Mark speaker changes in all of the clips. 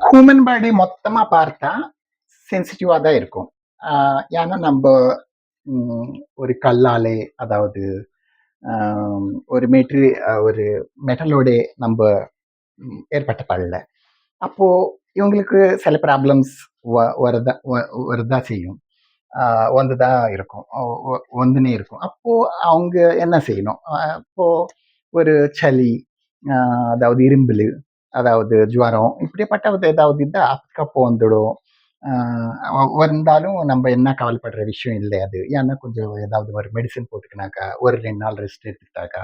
Speaker 1: Human body மொத்தமா பார்த்தா சென்சிட்டிவா தான் இருக்கும். ஏன்னா நம்ம ஒரு கல்லாலே, அதாவது ஒரு ஒரு மெட்டலோட நம்ம ஏற்பட்ட படல. அப்போ இவங்களுக்கு சில ப்ராப்ளம்ஸ் வரதா செய்யும். வந்துதான் இருக்கும், வந்துனே இருக்கும். அப்போ அவங்க என்ன செய்யணும்? அப்போ ஒரு சளி, அதாவது இரும்பல், அதாவது ஜுவரம், இப்படிப்பட்ட ஏதாவது இருந்தால் அப்போ வந்துடும். வந்தாலும் நம்ம என்ன கவலைப்படுற விஷயம் இல்லை அது. ஏன்னா கொஞ்சம் ஏதாவது ஒரு மெடிசன் போட்டுக்கினாக்கா, ஒரு 2 நாள் ரெஸ்ட் எடுத்துக்கிட்டாக்கா,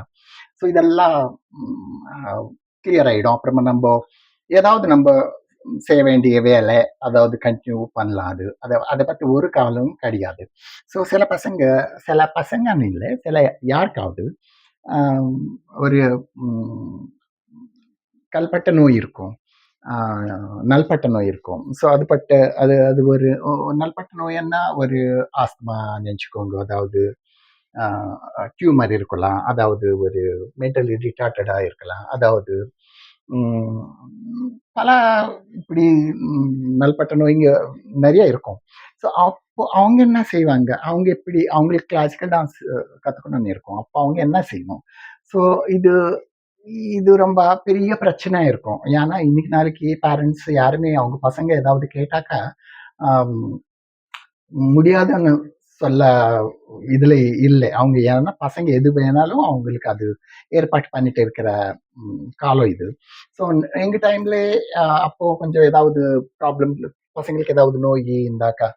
Speaker 1: ஸோ இதெல்லாம் கிளியர் ஆகிடும். அப்புறமா நம்ம செய்ய வேண்டிய வேலை, அதாவது கண்டினியூ பண்ணலாம். அதை பற்றி ஒரு கவலையும் கிடையாது. ஸோ சில பசங்கன்னு இல்லை, சில யாருக்காவது ஒரு கல்பட்ட நோய் இருக்கும், நல்பட்ட நோய் இருக்கும். ஸோ அது ஒரு நல்பட்ட நோய்னா ஒரு ஆஸ்துமா நினச்சிக்கோங்க. அதாவது டியூமர் இருக்கலாம், அதாவது ஒரு மென்டலி ரிட்டார்டடாக இருக்கலாம், அதாவது பல இப்படி நல்பட்ட நோய்ங்க நிறைய இருக்கும். ஸோ அப்போ அவங்க என்ன செய்வாங்க? அவங்களுக்கு கிளாசிக்கல் டான்ஸ் கற்றுக்கணும்னு இருக்கும். அப்போ அவங்க என்ன செய்யணும்? ஸோ இது இது ரொம்ப பெரிய பிரச்சனையா இருக்கும். ஏன்னா இன்னைக்கு நாளைக்கு பேரண்ட்ஸ் யாருமே அவங்க பசங்க ஏதாவது கேட்டாக்கா முடியாதுன்னு சொல்ல இதுல இல்லை. அவங்க ஏன்னா பசங்க எது வேணாலும் அவங்களுக்கு அது ஏற்பாடு பண்ணிட்டு இருக்கிற காலம் இது. ஸோ எங்க டைம்ல அப்போ கொஞ்சம் ஏதாவது ப்ராப்ளம், பசங்களுக்கு ஏதாவது நோய் இருந்தாக்கா,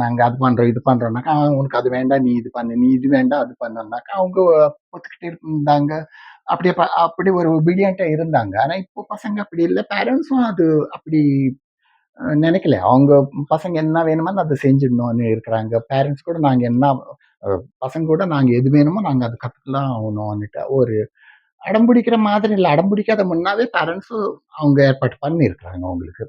Speaker 1: நாங்க அது பண்றோம் இது பண்றோம்னாக்கா, உனக்கு அது வேண்டாம் நீ இது பண்ணு, நீ இது வேண்டாம் அது பண்ணோம்னாக்கா அவங்க ஒத்துக்கிட்டு இருந்தாங்க. அப்படி ஒரு ஒபீடியண்டா இருந்தாங்க. ஆனா இப்போ பசங்க அப்படி இல்லை. பேரண்ட்ஸும் அது அப்படி நினைக்கல. அவங்க பசங்க என்ன வேணுமோ அதை செஞ்சிடணும்னு இருக்கிறாங்க. பேரண்ட்ஸ் கூட நாங்க என்ன பசங்க கூட நாங்க எது வேணுமோ நாங்க அது கத்துக்கலாம் ஆகணும்னுட்டு ஒரு அடம்பிடிக்கிற மாதிரி இல்லை. அடம்பிடிக்காத முன்னாவே பேரண்ட்ஸும் அவங்க ஏற்பாடு பண்ணி இருக்கிறாங்க அவங்களுக்கு.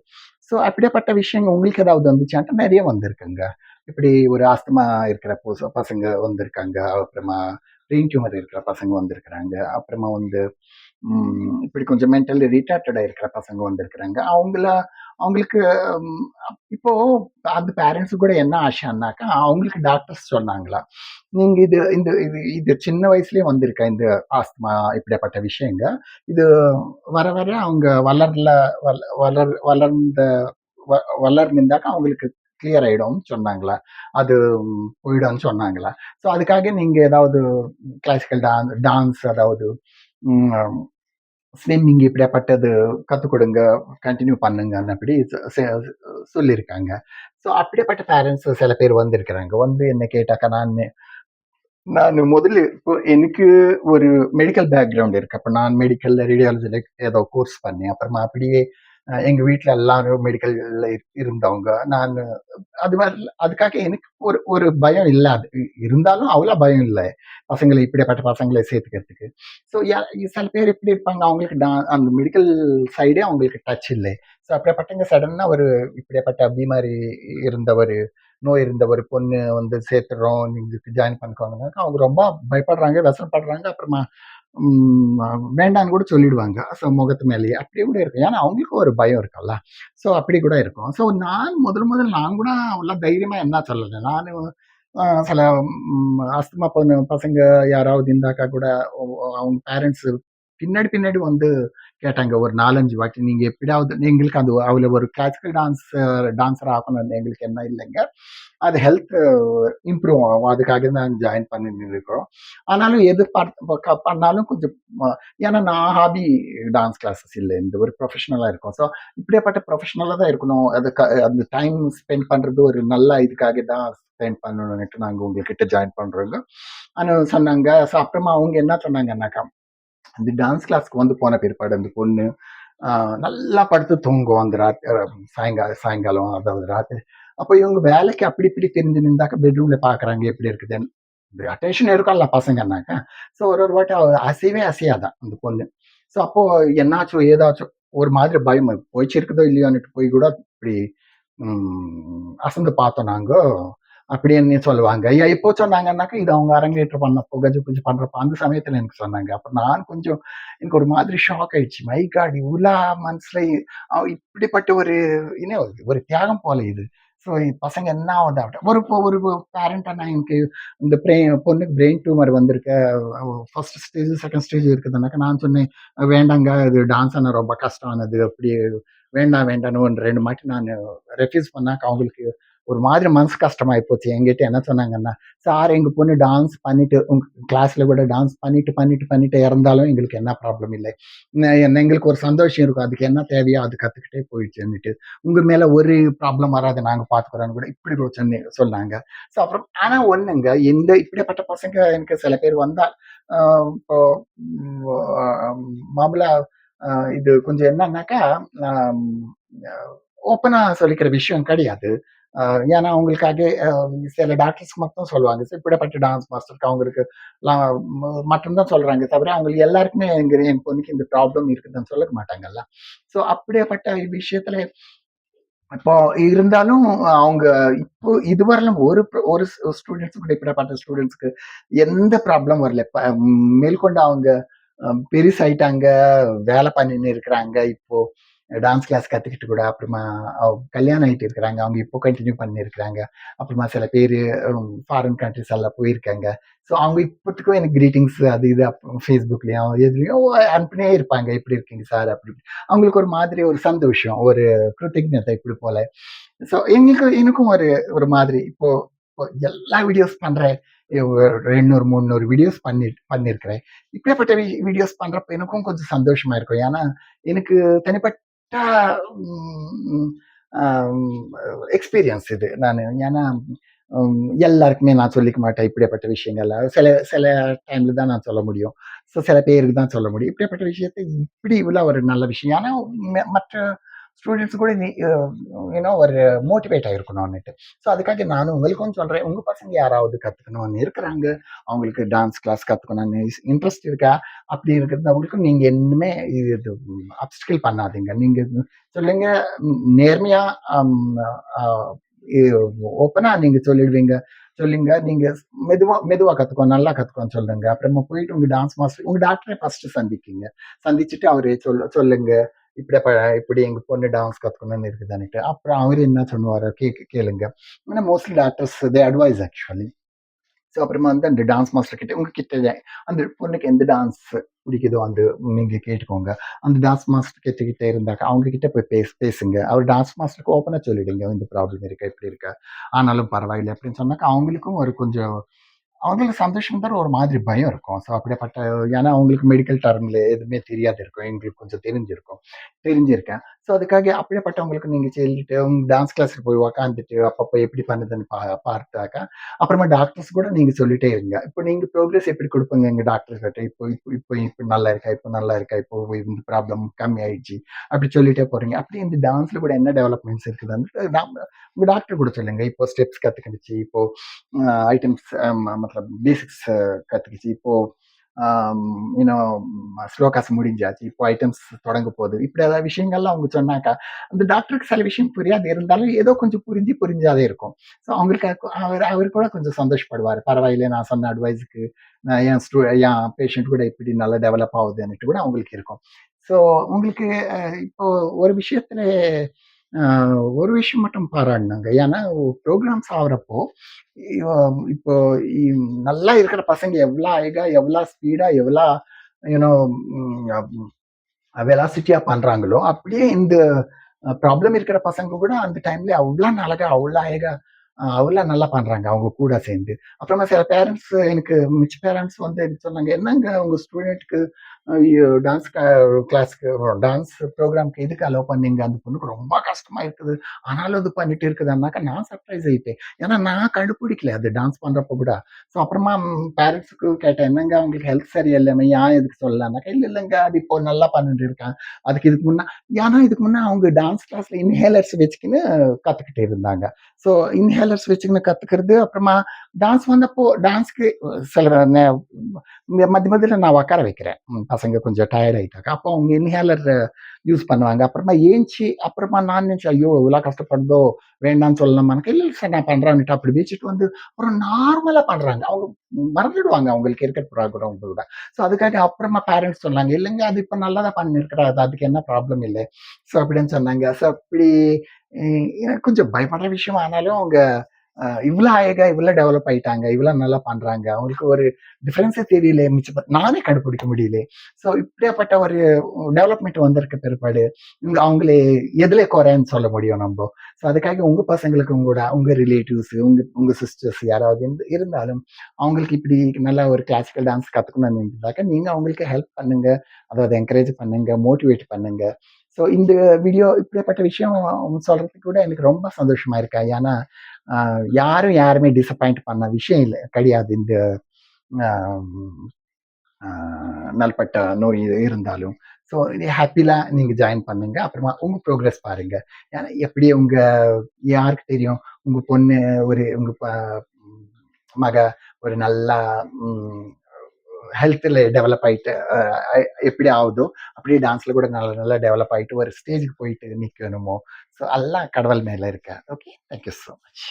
Speaker 1: ஸோ அப்படியேப்பட்ட விஷயங்கள் உங்களுக்கு ஏதாவது வந்துச்சான்ட்டு நிறைய வந்திருக்குங்க. இப்படி ஒரு ஆஸ்துமா இருக்கிற பசங்க வந்திருக்காங்க. அப்புறமா பிரெயின் டியூமர் இருக்கிற பசங்க வந்திருக்கிறாங்க. அப்புறமா இப்படி கொஞ்சம் மென்டலி ரிட்டார்டடா இருக்கிற பசங்க வந்திருக்கிறாங்க. அவங்களுக்கு இப்போ அந்த பேரண்ட்ஸ் கூட என்ன ஆசைன்னாக்கா, அவங்களுக்கு டாக்டர்ஸ் சொன்னாங்களா, நீங்க இது சின்ன வயசுலயே வந்திருக்க இந்த ஆஸ்துமா இப்படிப்பட்ட விஷயங்க, இது வர வர அவங்க வளர்ந்தாக்கா அவங்களுக்கு கிளியர் ஆயிடும் சொன்னாங்களா, அது போயிடும்னு சொன்னாங்களா. ஸோ அதுக்காக நீங்க ஏதாவது கிளாசிக்கல் டான்ஸ், அதாவது ஸ்விம்மிங் இப்படியாப்பட்டது கற்றுக் கொடுங்க, கண்டினியூ பண்ணுங்கன்னு அப்படி சொல்லியிருக்காங்க. ஸோ அப்படிப்பட்ட பேரண்ட்ஸ் சில பேர் வந்திருக்கிறாங்க. வந்து என்ன கேட்டாக்கா, நான் முதல்ல இப்போ எனக்கு ஒரு மெடிக்கல் பேக்ரவுண்ட் இருக்கு. அப்போ நான் மெடிக்கல்ல ரேடியாலஜில ஏதோ கோர்ஸ் பண்ணேன். அப்புறமா அப்படியே எங்க வீட்டில் எல்லாரும் மெடிக்கல்ல இருந்தவங்க. நான் அதுக்காக எனக்கு ஒரு பயம் இல்லை. அது இருந்தாலும் அவ்வளோ பயம் இல்லை பசங்களை, இப்படிப்பட்ட பசங்களை சேர்த்துக்கிறதுக்கு. ஸோ சில பேர் எப்படி இருப்பாங்க, அவங்களுக்கு அந்த மெடிக்கல் சைடே அவங்களுக்கு டச் இல்லை. ஸோ அப்படிப்பட்டவங்க சடனா இப்படிப்பட்ட பீமாரி இருந்த நோய் இருந்த ஒரு பொண்ணு சேர்த்துடுறோம், நீங்க ஜாயின் பண்ணிக்கோங்க, அவங்க ரொம்ப பயப்படுறாங்க, வசனப்படுறாங்க. அப்புறமா வேண்டான்னு கூட சொல்லிடுவாங்க. ஸோ முகத்து மேலேயே அப்படி கூட இருக்கும். ஏன்னா அவங்களுக்கும் ஒரு பயம் இருக்கும்ல. ஸோ அப்படி கூட இருக்கும். ஸோ நான் முதல் நான் கூட அவ்வளோ தைரியமா என்ன சொல்லலை. நான் சில அஸ்துமா பசங்க யாராவது இருந்தாக்கா கூட அவங்க பேரண்ட்ஸ் பின்னாடி கேட்டாங்க ஒரு 4-5 வாட்டி, நீங்க எப்படியாவது எங்களுக்கு அவளை ஒரு கிளாசிக்கல் டான்ஸர் ஆகணும், எங்களுக்கு என்ன இல்லைங்க, அது ஹெல்த் இம்ப்ரூவ் ஆகும், அதுக்காக தான் ஜாயின் பண்ணி இருக்கிறோம். ஆனாலும் பண்ணாலும் கொஞ்சம் ஏன்னா நான் ஹாபி டான்ஸ் கிளாஸஸ் இல்லை, இந்த ஒரு ப்ரொஃபஷனலா இருக்கும். ஸோ இப்படியாப்பட்ட ப்ரொஃபஷனலா தான் இருக்கணும். அந்த டைம் ஸ்பெண்ட் பண்றது ஒரு நல்ல இதுக்காக தான் ஸ்பெண்ட் பண்ணணும்னுட்டு நாங்கள் உங்ககிட்ட ஜாயின் பண்றோங்க சொன்னாங்க. ஸோ அப்புறமா அவங்க என்ன சொன்னாங்கன்னாக்கா, அந்த டான்ஸ் கிளாஸ்க்கு போன பிற்பாடு அந்த பொண்ணு நல்லா படுத்து தூங்கும் அந்த சாயங்காலம், அதாவது ராத்திரி. அப்போ இவங்க வேலைக்கு அப்படி இப்படி தெரிஞ்சு நின்றாக்க பெட்ரூம்ல பாக்குறாங்க எப்படி இருக்குதுன்னு. இந்த அட்டென்ஷன் இருக்கும்ல பசங்கன்னாக்கா. ஸோ ஒரு வாட்டி அசையவே அசையாதான் அந்த பொண்ணு. ஸோ அப்போ என்னாச்சும் ஏதாச்சும் ஒரு மாதிரி பயம், போயிடுச்சு இருக்குதோ இல்லையோன்னுட்டு போய் கூட இப்படி அசந்து பார்த்தோம் நாங்க. அப்படின்னு சொல்லுவாங்க. எப்போ சொன்னாங்கன்னாக்கா, இது அவங்க அரங்கேற்றம் பண்ணப்போ, கஜ பூஜை பண்றப்போ, அந்த சமயத்துல எனக்கு சொன்னாங்க. அப்ப நான் கொஞ்சம் எனக்கு ஒரு மாதிரி ஷாக் ஆயிடுச்சு. My God! இவ்ளா மனசுல இப்படிப்பட்ட ஒரு ஒரு தியாகம் போல இது. ஸோ பசங்க என்ன ஆவுது ஒரு ஒரு பேரண்டா நான் எனக்கு இந்த பொண்ணுக்கு பிரெயின் டியூமர் வந்திருக்கு. ஃபர்ஸ்ட் ஸ்டேஜ், செகண்ட் ஸ்டேஜ் இருக்குதுன்னாக்கா, நான் சொன்னேன், "வேண்டாங்க. அது டான்ஸ் ஆனா ரொம்ப கஷ்டமானது. அப்படி வேண்டாம் வேண்டாம்ன்னு" 1, 2 மாட்டி நானு ரெஃப்யூஸ் பண்ணாக்க அவங்களுக்கு ஒரு மாதிரி மனசு கஷ்டமாயி போச்சு. என்கிட்ட என்ன சொன்னாங்கன்னா, "சார் எங்க பொண்ணு டான்ஸ் பண்ணிட்டு உங்க கிளாஸ்ல கூட டான்ஸ் பண்ணிட்டு இறந்தாலும் எங்களுக்கு என்ன ப்ராப்ளம் இல்லை. எங்களுக்கு ஒரு சந்தோஷம் இருக்கும். அதுக்கு என்ன தேவையோ அது கத்துக்கிட்டே போயிடுச்சுன்னுட்டு. உங்க மேல ஒரு ப்ராப்ளம் வராது நாங்க பார்த்துக்கிறோம்ன்னு" கூட இப்படி கூட சொன்னாங்க. ஸோ அப்புறம் ஆனா ஒண்ணுங்க, இப்படிப்பட்ட பசங்க எனக்கு சில பேர் வந்தா, அ இப்போ மாமூலா அ இது கொஞ்சம் என்னன்னாக்கா, அம் அ ஓப்பனா சொல்லிக்கிற விஷயம் கிடையாது. அ ஏன்னா அவங்களுக்காக சில டாக்டர்ஸ் மட்டும் சொல்லுவாங்க. இப்படிப்பட்ட டான்ஸ் மாஸ்டருக்கு அவங்களுக்கு லாம் மட்டும் தான் சொல்றாங்க தவிர, அவங்களுக்கு எல்லாருக்குமே என் பொண்ணுக்கு இந்த ப்ராப்ளம் இருக்குதுன்னு சொல்ல மாட்டாங்கல்ல. ஸோ அப்படியாப்பட்ட விஷயத்துல இப்போ இருந்தாலும் அவங்க இப்போ இதுவரையிலும் ஒரு ஸ்டூடண்ட்ஸ் கூட இப்படிப்பட்ட ஸ்டூடண்ட்ஸ்க்கு எந்த ப்ராப்ளம் வரல. மேற்கொண்டு அவங்க பெருசாயிட்டாங்க, வேலை பண்ணின்னு இருக்கிறாங்க. இப்போ டான்ஸ் கிளாஸ் கத்துக்கிட்டு கூட அப்புறமா கல்யாணம் ஆயிட்டு இருக்கிறாங்க. அவங்க இப்போ கன்டின்யூ பண்ணியிருக்கிறாங்க. அப்புறமா சில பேரு ஃபாரின் கண்ட்ரீஸ் எல்லாம் போயிருக்காங்க. ஸோ அவங்க இப்போத்துக்கும் எனக்கு கிரீட்டிங்ஸ் அது இது Facebookலயும் எதுலயும் அனுப்பினே இருப்பாங்க. "எப்படி இருக்கீங்க சார்?" அப்படி இப்படி. அவங்களுக்கு ஒரு மாதிரி ஒரு சந்தோஷம், ஒரு கிருத்தஜ்ஞதை இப்படி போல. ஸோ எனக்கும் ஒரு ஒரு மாதிரி இப்போ இப்போ எல்லா வீடியோஸ் பண்றேன். 200, 300 வீடியோஸ் பண்ணியிருக்கிறேன். இப்படியாப்பட்ட வீடியோஸ் பண்றப்ப எனக்கும் கொஞ்சம் சந்தோஷமா இருக்கும். ஏன்னா, எனக்கு தனிப்பட்ட ம் அம் எக்ஸ்பீரியன்ஸ் இது. ஏன்னா எல்லாருக்குமே நான் சொல்லிக்க மாட்டேன் இப்படியாப்பட்ட விஷயங்கள. சில சில டைம்ல தான் நான் சொல்ல முடியும். சில பேருக்கு தான் சொல்ல முடியும். இப்படியாப்பட்ட விஷயத்த இப்படி இவ்வளோ ஒரு நல்ல விஷயம். ஆனா மற்ற ஸ்டூடண்ட்ஸ் கூட ஒரு மோட்டிவேட் ஆயிருக்கணும்னுட்டு. ஸோ அதுக்காக நானும் உங்களுக்கும் சொல்றேன். உங்க பசங்க யாராவது கத்துக்கணும்னு இருக்கிறாங்க. அவங்களுக்கு டான்ஸ் கிளாஸ் கத்துக்கணும்னு இன்ட்ரெஸ்ட் இருக்கா? அப்படி இருக்கிறவங்களுக்கும் நீங்க இன்னுமே இது அப்ஸ்கில் பண்ணாதீங்க. நீங்க சொல்லுங்க, நேர்மையா அம் அ இ ஓப்பனா நீங்க சொல்லிடுவீங்க. சொல்லுங்க. நீங்க மெதுவா மெதுவா கத்துக்கோ, நல்லா கத்துக்கோன்னு சொல்லுங்க. அப்புறமா போயிட்டு உங்க டான்ஸ் மாஸ்டர் உங்க டாக்டர ஃபர்ஸ்ட் சந்திக்குங்க. சந்திச்சுட்டு அவரு சொல்லுங்க. இப்படி இப்படி எங்க பொண்ணு டான்ஸ் கத்துக்கணும்னு இருக்குதுன்னுட்டு. அப்புறம் அவரு என்ன சொல்லுவாரு கேளுங்க. ஏன்னா mostly doctors advice actually. So அப்புறமா வந்து அந்த டான்ஸ் மாஸ்டர் கிட்ட உங்ககிட்ட அந்த பொண்ணுக்கு எந்த டான்ஸ் பிடிக்குதோ நீங்க கேட்டுக்கோங்க. அந்த டான்ஸ் மாஸ்டர் கிட்ட இருந்தாக்க அவங்க கிட்ட போய் பேசுங்க. அவர் டான்ஸ் மாஸ்டருக்கு ஓப்பனா சொல்லிடுங்க. இந்த ப்ராப்ளம் இருக்கு, இப்படி இருக்கு. ஆனாலும் பரவாயில்ல அப்படின்னு சொன்னாக்க அவங்களுக்கும் ஒரு கொஞ்சம் அவங்களுக்கு சந்தோஷம் தர ஒரு மாதிரி பயம் இருக்கும். ஸோ அப்படிப்பட்ட ஏன்னா அவங்களுக்கு மெடிக்கல் டர்ம்ல எதுவுமே தெரியாது இருக்கும். எங்களுக்கு கொஞ்சம் தெரிஞ்சிருக்கும். தெரிஞ்சிருக்கேன். ஸோ அதுக்காக அப்படியேப்பட்டவங்களுக்கு நீங்க சொல்லிட்டு டான்ஸ் கிளாஸ்க்கு போய் உக்காந்துட்டு அப்பப்போ எப்படி பண்ணுதுன்னு பார்த்தாக்கா, அப்புறமா டாக்டர்ஸ் கூட நீங்க சொல்லிட்டே இருங்க. இப்போ நீங்க ப்ரோக்ரஸ் எப்படி குடுப்பீங்க எங்க டாக்டர் கிட்ட? இப்போ இப்போ இப்போ இப்போ நல்லா இருக்கா? இப்போ நல்லா இருக்கா? இப்போ இந்த ப்ராப்ளம் கம்மி ஆயிடுச்சு. அப்படி சொல்லிட்டே போறீங்க. அப்படி இந்த டான்ஸ்ல கூட என்ன டெவலப்மெண்ட்ஸ் இருக்குதுன்னு உங்க டாக்டர் கூட சொல்லுங்க. இப்போ ஸ்டெப்ஸ் கத்துக்கிடுச்சு. இப்போ ஐட்டம்ஸ் मतलब பேசிக்ஸ் கத்துக்கிச்சு. இப்போ ஆம், ஸ்லோகாஸ் முடிஞ்சாச்சு. இப்போ ஐட்டம்ஸ் தொடங்க போகுது. இப்படி ஏதாவது விஷயங்கள்லாம் அவங்க சொன்னாக்கா, அந்த டாக்டருக்கு சில விஷயம் புரியாது இருந்தாலும் ஏதோ கொஞ்சம் புரிஞ்சாதே இருக்கும். ஸோ அவங்களுக்கு அவர் கூட கொஞ்சம் சந்தோஷப்படுவாரு. பரவாயில்ல நான் சொன்ன அட்வைஸுக்கு என் பேஷண்ட் கூட இப்படி நல்லா டெவலப் ஆகுதுன்னுட்டு கூட அவங்களுக்கு இருக்கும். ஸோ உங்களுக்கு இப்போ ஒரு விஷயத்துல ஒரு விஷயம் மட்டும் பாராட்டணுங்க. ஏன்னா ப்ரோகிராம்ஸ் ஆகுறப்போ, இப்போ நல்லா இருக்கிற பசங்க எவ்வளோ அழகா, எவ்வளோ ஸ்பீடா, எவ்வளோ யூனோ ம் வெலாசிட்டியா பண்றாங்களோ, அப்படியே இந்த ப்ராப்ளம் இருக்கிற பசங்க கூட அந்த டைம்ல அவ்வளோ அழகா அவ்வளோ நல்லா பண்றாங்க அவங்க கூட சேர்ந்து. அப்புறமா சில பேரண்ட்ஸ் எனக்கு மிச்ச பேரண்ட்ஸ் வந்து எனக்கு சொன்னாங்க, "என்னங்க உங்க ஸ்டூடெண்ட்க்கு டான்ஸ் கிளாஸ்க்கு டான்ஸ் ப்ரோகிராம்க்கு எதுக்கு அலோவ் பண்ணீங்க? அந்த பொண்ணுக்கு ரொம்ப கஷ்டமா இருக்குது. ஆனாலும் இது பண்ணிட்டு இருக்குதுன்னாக்கா" நான் சர்ப்ரைஸ் ஆயிட்டேன். ஏன்னா நான் கண்டுபிடிக்கல அது டான்ஸ் பண்றப்ப கூட. ஸோ அப்புறமா பேரண்ட்ஸுக்கு கேட்டேன், "என்னங்க அவங்களுக்கு ஹெல்த் சரியில்லைன்னு ஏன் எதுக்கு சொல்லலன்னாக்கா?" "இல்ல இல்லங்க அது இப்போ நல்லா பண்ணிட்டு இருக்கான்." இதுக்கு முன்ன அவங்க டான்ஸ் கிளாஸ்ல இன்ஹேலர்ஸ் வச்சுக்கின்னு கத்துக்கிட்டு இருந்தாங்க. ஸோ இன்ஹேலர்ஸ் வச்சுக்கின்னு கத்துக்கிறது, அப்புறமா டான்ஸ் வந்தப்போ டான்ஸ்க்கு சில மத்திய மத்தியல நான் உட்கார வைக்கிறேன். பசங்க கொஞ்சம் டயர்ட் ஆயிட்டாங்க. அப்போ அவங்க இன்ஹேலர் யூஸ் பண்ணுவாங்க. அப்புறமா ஏஞ்சி அப்புறமா நான் நினைச்சேன், ஐயோ! இவ்ளோ கஷ்டப்படுதோ! வேண்டான்னு சொல்லணுமான்னு. இல்ல சார் நான் பண்றேன்னுட்டு அப்படி வச்சுட்டு வந்து அப்புறம் நார்மலா பண்றாங்க. அவங்க மறந்துடுவாங்க அவங்களுக்கு இருக்கிற ப்ராப்ளம் கூட. ஸோ அதுக்காக அப்புறமா பேரண்ட்ஸ் சொன்னாங்க, இல்லங்க அது இப்ப நல்லா தான் பண்ணியிருக்கிறா. அதுக்கு என்ன ப்ராப்ளம் இல்ல. ஸோ அப்படின்னு சொன்னாங்க. ஸோ அப்படி எனக்கு கொஞ்சம் பயப்படுற விஷயம் ஆனாலும் அவங்க இவ்ளோ அழகா, இவ்ளோ டெவலப் ஆயிட்டாங்க. இவ்ளோ நல்லா பண்றாங்க. அவங்களுக்கு ஒரு டிஃபரன்ஸே தெரியல. மிச்ச நானே கண்டுபிடிக்க முடியல. ஸோ இப்படியாப்பட்ட ஒரு டெவலப்மெண்ட் வந்திருக்க பிற்பாடு, அவங்களே எதுல குறைன்னு சொல்ல முடியும் நம்ப? ஸோ அதுக்காக உங்க பசங்களுக்கும் கூட, உங்க ரிலேட்டிவ்ஸ், உங்க சிஸ்டர்ஸ் யாராவது இருந்தாலும், அவங்களுக்கு இப்படி நல்லா ஒரு கிளாசிக்கல் டான்ஸ் கத்துக்கணும்னு இருந்தாக்க, நீங்க அவங்களுக்கு ஹெல்ப் பண்ணுங்க. அதாவது என்கரேஜ் பண்ணுங்க, மோட்டிவேட் பண்ணுங்க. ஸோ இந்த வீடியோ இப்படியாப்பட்ட விஷயம் சொல்றதுக்கு கூட எனக்கு ரொம்ப சந்தோஷமா இருக்கு. ஏன்னா, யாரும் யாருமே டிசப்பாயிண்ட் பண்ண விஷயம் இல்ல கிடையாது. இந்த அ ஆ நாள்பட்ட நோய் இருந்தாலும். ஸோ ஹேப்பிலா நீங்க ஜாயின் பண்ணுங்க. அப்புறமா உங்க ப்ரோகிரஸ் பாருங்க. ஏன்னா எப்படி யாருக்கு தெரியும்? உங்க பொண்ணு உங்க மக ஒரு நல்லா ம் ஹெல்த்ல டெவலப் ஆயிட்டு எப்படி ஆவுதோ, அப்படியே டான்ஸ்ல கூட நல்லா நல்லா டெவலப் ஆயிட்டு ஒரு ஸ்டேஜ்க்கு போயிட்டு நிக்கணுமோ! ஸோ எல்லாம் கடவுள் மேல இருக்கு. Okay. Thank you so much.